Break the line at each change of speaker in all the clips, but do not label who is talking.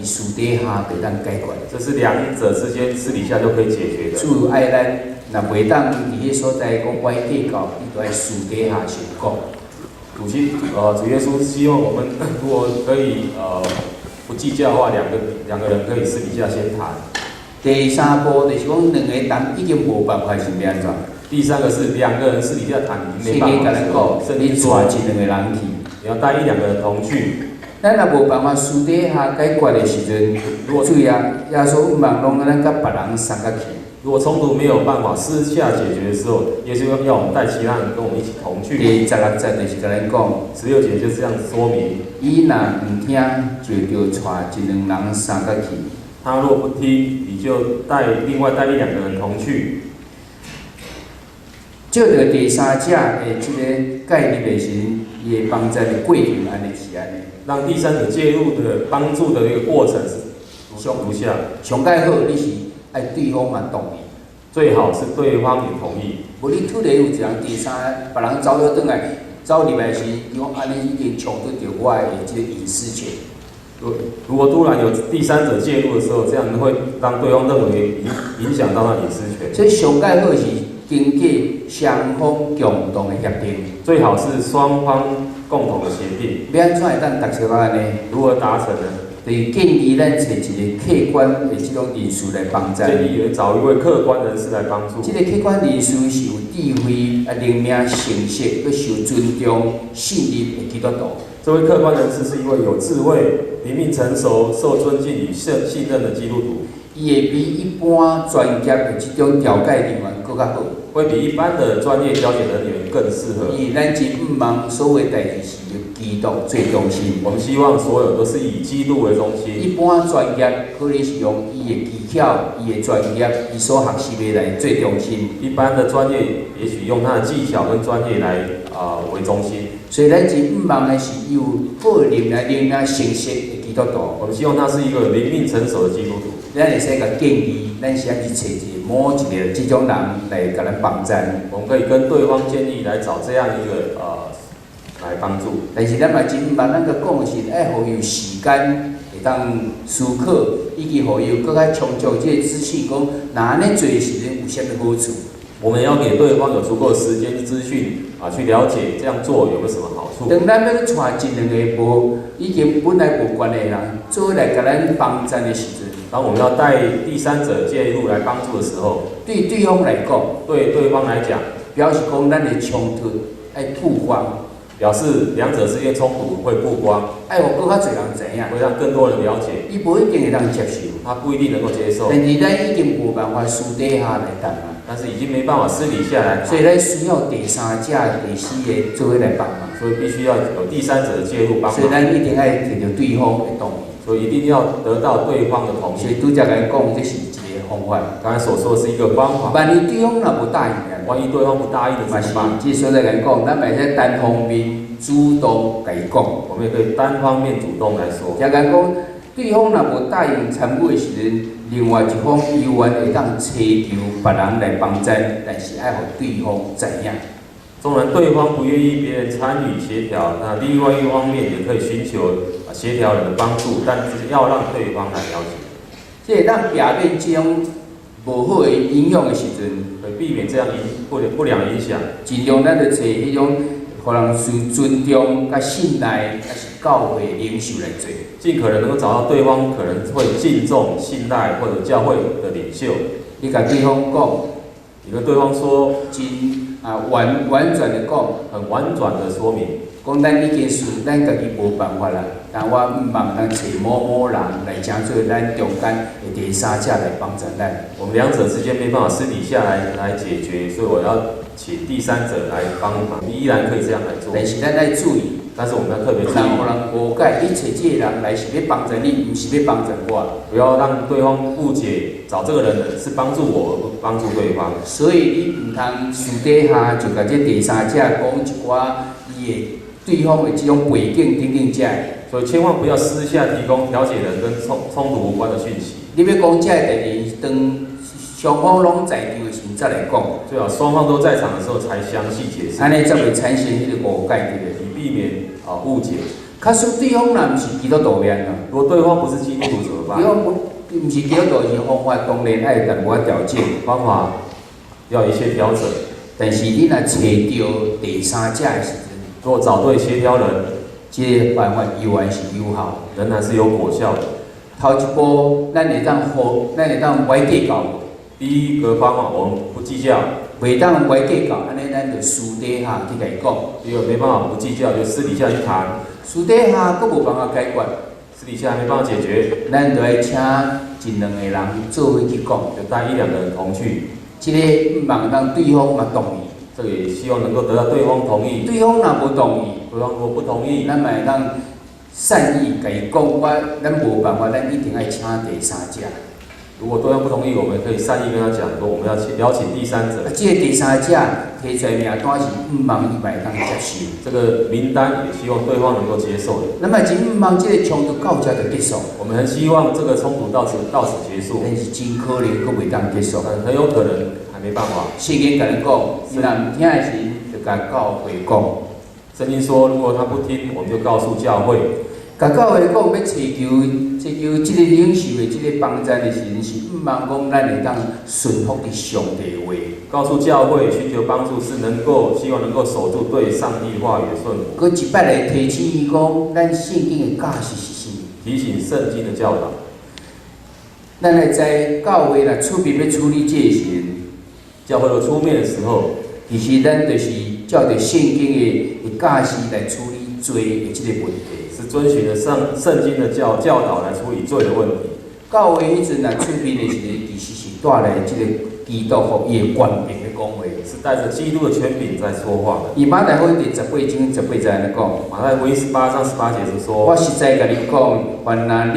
私底下就当解决。
这是两者之间私底下就可以解决的。
主爱咱若袂当伫迄所在讲我计较，伊就爱私底下先讲。
主耶稣希望我们如果可以不计较的话，两个人可以私底下先谈。
第三步就是讲两个人已经无办法是要安怎？
第三个是两个人私底下谈已经没办法的时候，
圣经说你带一两个人去，
你要带1、2个人同去。
咱若无办法私底下解决的时阵，注意啊，耶稣毋茫拢咱甲别人相甲去。
如果冲突没有办法私下解决的时候，耶稣要我们带其他人跟我们一起同去。
第16节就是甲咱讲
，16节就这样说明。
伊若毋听，就着带1、2人相甲去。
他若不听，你就另外带1、2个人同去。
照着第三者的这个概念的时，伊会帮助的过程安尼是安尼。
让第三者介入的帮助的一个过程是如下：
上介好，你是爱对方嘛同意，
最好是对方也同意。
无你突然有一人第三，别人走了转来，走入来时，伊讲安尼已经抢夺着我的这个隐私权。
如果突然有第三者介入的时候，这样会让对方认为影响到他隐私权。
所以上介好是经过双方共同的协定，
最好是双方共同的协定。
要安怎会当达成安尼？
如何达成呢？
就是建议咱找一个客观的这种人士来帮助。
建议找一位客观人士来帮助。
这个客观人士是有智慧、灵命、诚实、佮受尊重、信任的基督徒。
这位客观人士是一位有智慧、灵命成熟、受尊敬与信任的基督徒。
伊会比一般专业的这种调解人员更加好，
会比一般的专业调解人员更适合。
因为咱真毋茫所有代志是以基督最中心。
我们希望所有都是以基督为中心。
一般专业可能是用伊的技巧、伊的专业、伊所学习的来最中心。
一般的专业也许用他的技巧跟专业来为中心。
所以咱真毋茫的是有好灵诚实的基督徒。
我们希望他是一个灵命成熟的基督徒。
咱会使甲建议，咱是安去找某一个这种人来甲咱帮助。
我们可以跟对方建议来找这样一个来帮助。
但是咱嘛真毋茫，咱个讲是爱互伊时间会当思考，以及互伊更较充足这个资讯，讲若安尼做时阵有啥物好处。
我们要给对方有足够的时间、资讯去了解这样做有没有什么好处。
当咱要去带1、2个已经本来无关的人，做来甲咱帮助的时阵，
当我们要带第三者介入来帮助的时候，
对对方来讲，
对对方来讲，
表示讲咱的冲突爱曝光，
表示两者之间冲突会曝光，
爱互更较侪人知影，
会让更多人了解。
伊无一定会当接受，
他不一定能够接受。
但是咱已经无办法私底下来谈啊。
但是已经没办法私底下来谈，
所以咱需要第三者、第四个做伙来帮忙。
所以必须要有第三者的介入帮忙。
所以咱一定爱摕到对方的同意。
所以一定要得到对方的同意。
所以拄则来讲，这是一个方法。
刚才所说的是一个方法。
万一对方若无答应呢？
万一对方不答应的怎么办？
即所在来讲，咱咪在单方面主动来讲，
我们也可以单方面主动来说。
即讲讲，对方若无答应参与的时阵，另外一方依然会当请求别人来帮助，但是爱互对方知影。
纵然对方不愿意别人参与协调，那另外一方面也可以寻求协调人的帮助，但是要让对方来了解。
即个咱避免这种无好的影响的时阵，
避免这样不良影响，
尽量咱就找迄种互人受尊重、甲信赖，甲是教会领袖来做。
尽可能能够找到对方可能会敬重、信赖或者教会的领袖。
你甲对方讲，
你跟对方说，
婉转的讲，
很婉转的说明，
讲咱已经是咱家己无办法啦，但我毋茫咱找某人来请做咱中间的第三者来帮助咱。
我们两者之间没办法私底下来解决，所以我要请第三者来帮忙。你依然可以这样来做，
但是咱要注意。
但是我们要特别注意，
让人误解，你找这个人来是要帮助你，不是要帮助我。
不要让对方误解，找这个人是帮助我，而不帮助对方。
所以你唔通私底下就甲这第三者讲一寡伊的对方的这种背景等等者。
所以千万不要私下提供调解人跟冲突无关的讯息。
你要讲这个代志，当双方拢在场的时候再来讲。
最好双方都在场的时候才详细解释。
安尼才会产生迄个误解，对不对？
以避免误解。
假使对方若毋是基督徒面啊，
如果对方不是基督徒怎么办
对？方毋是基督徒，是方法当然爱淡薄仔调整，
方法要有一些调整。
但是你若找到第三者的时阵，
如果找对协调人，
这个办法依然是有效。
仍然是有果效的。
头一步，咱会当歪计较，
第一个方法，我们不计较。
袂当歪计较，安尼咱就私底下去甲伊讲。
第二个没办法不计较，就私底下去谈。
私底下佫无办法解决，
私底下没办法解决，
咱就爱请一两个人做伙去讲，
就带1、2个人同去。
这个望让对方嘛同意。
这个也希望能够得到对方同意。
对方若无同意，
对方如果不同意，
咱嘛会当善意甲伊讲，咱无办法，咱一定爱请第三者。
如果对方不同意，我们可以善意跟他讲说，我们要邀请第三者。
这个第三者提出来名单是毋望伊嘛会当接受。
这个名单也希望对方能够接受的。
那么真毋望这个冲突到这就结束。
我们很希望这个冲突到此结束。
但是真可能佫袂当结束，
很有可能还没办法。
圣经甲咱讲，伊若毋听的时，就甲教会讲。
圣经说，如果他不听，我们就告诉教会。
甲教会讲要祈求这个领袖的这个帮助的时，是毋望讲咱会当顺服伫上帝的话。
告诉教会寻求帮助是希望能够守住对上帝话语的顺服。
佮一摆来提醒伊讲，咱圣经的教示是啥？
提醒圣经的教导。
咱来知教会若出面要处理这个时，
教会若出面的时候，
其实咱就是照着圣经的教示来处理罪的这个问题。
是遵循着圣经的教导来处理罪的问题。
教会迄阵若出面的时，其实是带来这个基督福音的权柄的讲话，
是带着基督的权柄在说话的。
以马太福音第18章18节安尼讲，
马太福音18章18节是说：
我实在甲你讲，凡若恁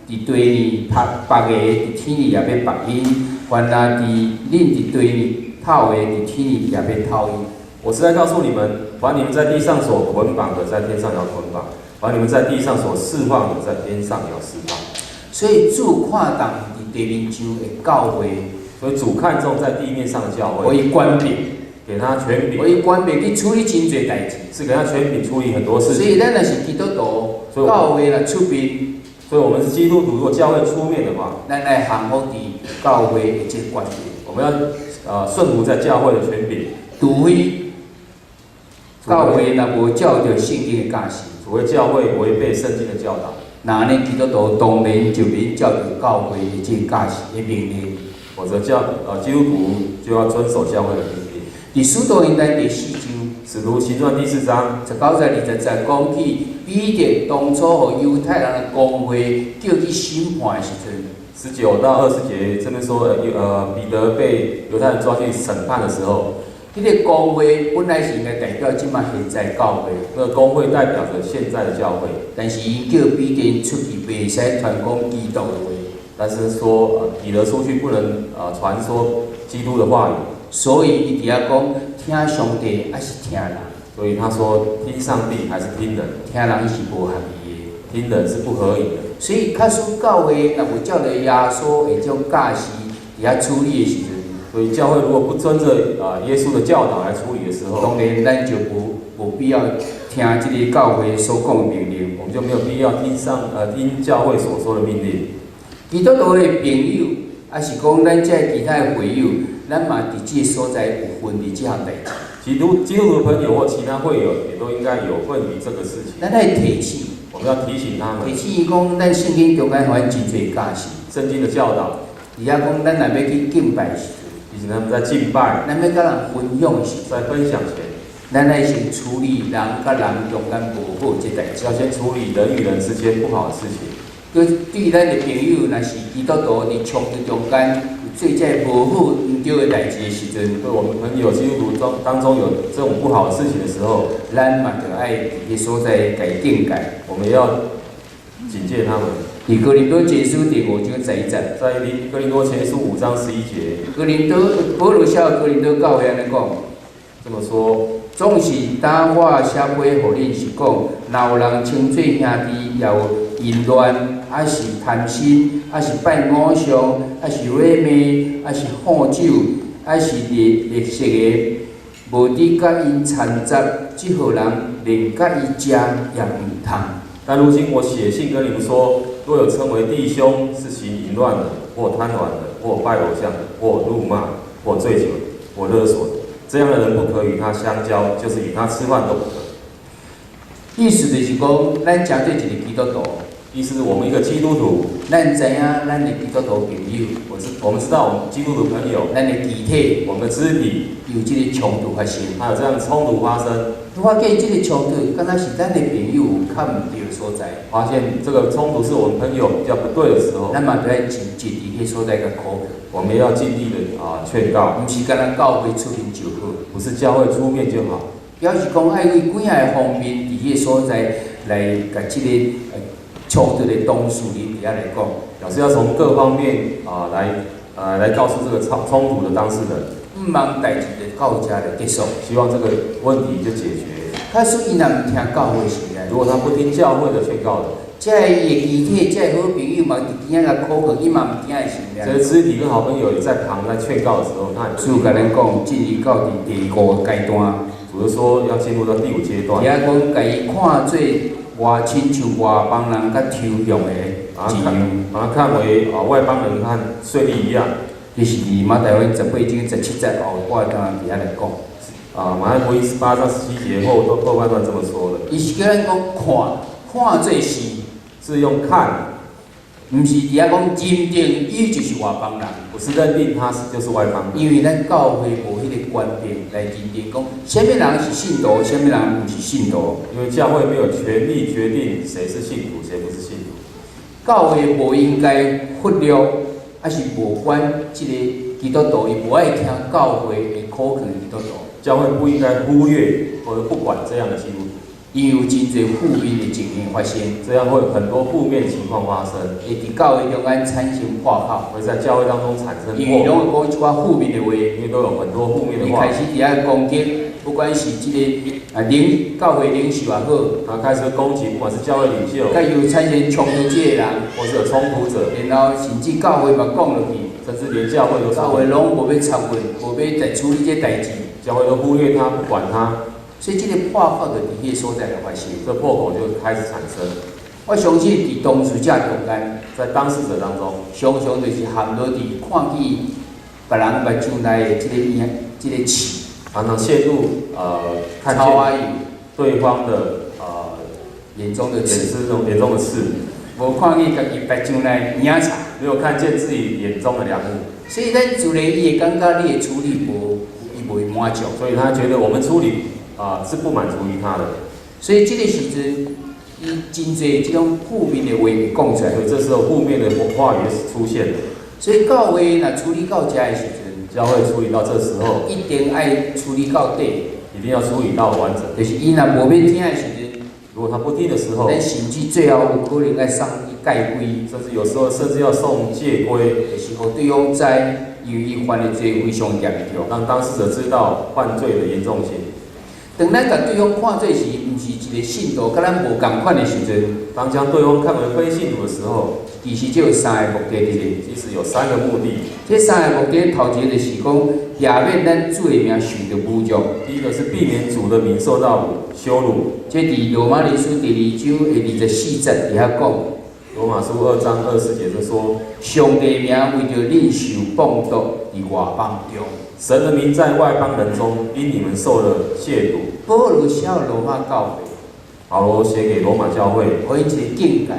伫地里白的，伫天里也要白因；凡若恁伫地里透的，伫天里也要透因。
我实在告诉你们，把你们在地上所捆绑的，在天上也要捆绑；把你们在地上所释放的，在天上也要释放。所以
主看重伫地面上的教会，
所以主看重在地面上的教会，
给伊权柄，
给他权柄，
给伊权柄去处理真侪代志，
是给他权柄处理很多事情。
所以咱若是基督徒，教会若出面，
所以我们是基督徒，如果教会出面的话，
咱来降服伫教会的这权柄，
我们要顺服在教会的权柄，
除非教会若无照着圣经的教示，
除非教会违背圣经的教导，
那安尼基督徒当然就免照着教会的这教示的命令，
否则基督徒就要遵守教会的命令。
伫使徒行传第4章，
使徒行传第4章
19节20节讲起彼得当初互犹太人的公会叫去审判的时阵
，19到20节这边说，彼得被犹太人抓去审判的时候。
迄个公会本来是应该代表即马现在教会，
那个公会代表着现在的教会，
但是伊叫彼得出去袂使传讲基督的话，
但是说彼得出去不能传说基督的话语，
所以伊伫遐讲听上帝还是听人，
所以他说听上帝还是听人，
听人是无合理的，
听人是不合理的。
所以假使教会若无照着耶稣的种教示伫遐处理的时阵，
所以教会如果不遵着耶稣的教导来处理的时候，
当然咱就无必要听这个教会所讲的命令，
我们就没有必要听教会所说的命令。
基督徒的朋友，还是讲咱这其他的会友，咱嘛伫这所在有份伫这项代志。
基督徒的朋友或其他会友也都应该有份于这个事情。
咱来提醒，
我们要提醒他们，
提醒伊讲，咱圣经中间还真侪教示，
圣经的教导。
而且讲，咱若要去敬拜时，
提醒他们在敬拜，
咱要甲人分享时，
在分享前，
咱来先处理人甲人中间无好这代志，
要先处理人与人之间不好的事情。
对咱的朋友，若是基督徒伫冲突中间做这无好毋对的代志的时阵，
对我们朋友基督徒当中有这种不好的事情的时候，
咱嘛就爱伫个所在改定改，
我们要警戒他们。
伫哥林多前书第5章11节，
在哥林多前书5章11节，
保罗写哥林多教会安尼讲，
这么说，
总是当我写批互恁是讲，若有人称做兄弟，也有淫乱，还是贪心，还是拜偶像，还是裸妹，还是喝酒，还是劣色的，无伫甲因掺杂，即号人连甲伊食也唔通。
但如今我写信跟你们说，若有称为弟兄是行淫乱的，或贪玩的，或拜偶像的，或辱骂，或醉酒的，或勒索的，这样的人不可与他相交，就是与他吃饭都不可。
意思就是讲，咱针对一个基督徒，
意思是我们一个基督徒，
咱知影咱的基督徒朋友，
我们知道我们基督徒朋友，
咱的肢体
我们的肢体
有这个冲突发生。
还有这样的冲突发生，
发现这个冲突，敢若是咱的朋友有较唔对的所在。
发现这个冲突是我们朋友比较不对的时候，
咱嘛都要尽伫迄所在个考虑。
我们也要尽力的劝告，
唔是敢若教会出面就好，
不是教会出面就好，
表示讲爱为几下方面伫迄个所在来甲这个冲突的当事人底下来讲，
表示要从各方面来告诉这个冲突的当事人，
唔望代志就到遮来结束。
希望这个问题就解决。
假使伊若唔听教会时代，
如果他不听教会的劝告的，
这伊的肢体，这好朋友嘛伫边仔甲考虑，伊嘛唔听的时
这个肢体跟好朋友也在旁在劝告的时候，他也
主甲咱讲，进入到第5阶段，
主是说要进入到第5阶段，
也讲甲伊看做外亲像外邦人甲抽象的一样，
把它看为外邦人和税吏一样。
就是马太福音18章17节后半段底下来讲。
马太福音18章17节后半段这么说的。
伊是叫咱讲看做是
用看，
毋是伫遐讲认定伊就是外邦人，
不是认定他就是外邦人。
因为咱教会无迄个观点来认定讲，什么人是信徒，什么人毋是信徒。
因为教会没有权利决定谁是信徒，谁不是信徒。
教会无应该忽略，还是无管即个基督徒，伊无爱听教会的考劝基督徒。
教会不应该忽略或者不管这样的基督徒，
因有真侪负面的情形发生，
这样会有很多负面情况发生，
会伫教会中间产生破口，
会在教会当中产生破口，
因为拢会讲一寡负面的话，
因为都有很多负面的话，
伊开始伫遐攻击，不管是即个教会领袖也好，
他开始攻击，不管是教会领袖，
甲有产生冲突即个人，
或是有冲突者，
然后甚至教会嘛讲落去，
甚至连教会都
教会拢无要插问，无要来处理这代志，
教会都忽略他，不管他。
所以这个破口就伫迄个所在来发生，
这破口就开始产生。
我相信伫当事者中间，
在当事者当中，
常常就是陷落伫看见别人目睭内的这个刺，
常常陷入看见对方的
眼中的刺，
这种眼中的刺，
无看见家己目睭内影擦，
没有看见自己眼中的良物。
所以咱自然伊会感觉你的处理伊袂满足，
所以他觉得我们处理是不满足于他的。
所以这个时阵，伊真侪这种负面的话会讲出来，
所以这时候负面的话语出现了。
所以教会若处理到这的时阵，
教会处理到这时候，
一定爱处理到底，
一定要处理到完整。
就是伊若无要听的时阵，
如果他不听的时候，
咱甚至最后有可能爱送伊戒规，
甚至有时候甚至要送戒规，
就是互对方知，因为伊犯的罪非常严重，
让当事者知道犯罪的严重性。
当咱甲对方看做是毋是一个信徒，甲咱无共款的时阵，
当将对方看为非信徒的时候，
其实就有3个目的伫咧。
其实有3个目的。
这3个目的，头一个就是讲，避免咱主的名受到侮辱。
第一个是避免主的名受到羞辱。
这伫罗马人书第2章的24节底下讲。
罗马书2章24节就说：
上帝名为着恁受谤毒伫外邦中。
神的名在外邦人中，因你们受了亵渎。
保罗写罗马教会，
保罗写给罗马教会，
有一个境界，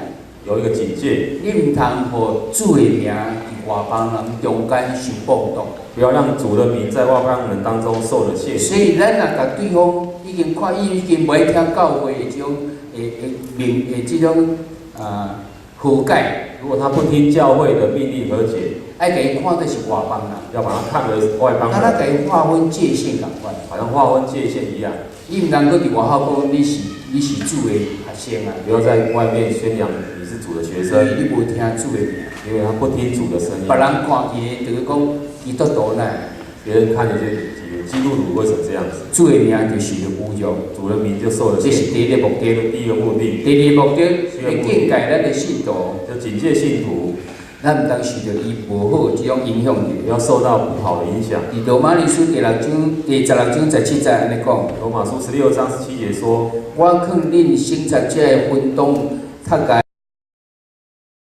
有一个警戒，
你唔通互主的名伫外邦人中间受谤毒，
不要让主的名在外邦人当中受了亵渎。
所以咱若甲对方已经无爱听教会的这种这种和解。
如果他不听教会的命令和解，
爱甲伊看作是外邦人，
要把他看为外邦人，
咱甲伊划分界限共款，
好像划分界限一样。
伊毋通搁伫外口讲你是主的学生啊，
不要在外面宣扬你是主的学生，
你无听主的名，
因为他不听主的声音。
别人看见就是讲基督徒呢，
别人看见就基督徒为什么这样子？
主的名就受到侮辱，
主的名就受了
这是第一个目的。
第一个目的。
第二个目的，会警戒咱的信徒，
就警戒信徒。
咱毋当受到伊无好即种影响着。
不要受到不好的影响。
伫罗马利书第16章17节安尼讲。
罗马书16章17节说：
我劝恁省察这个混动，他家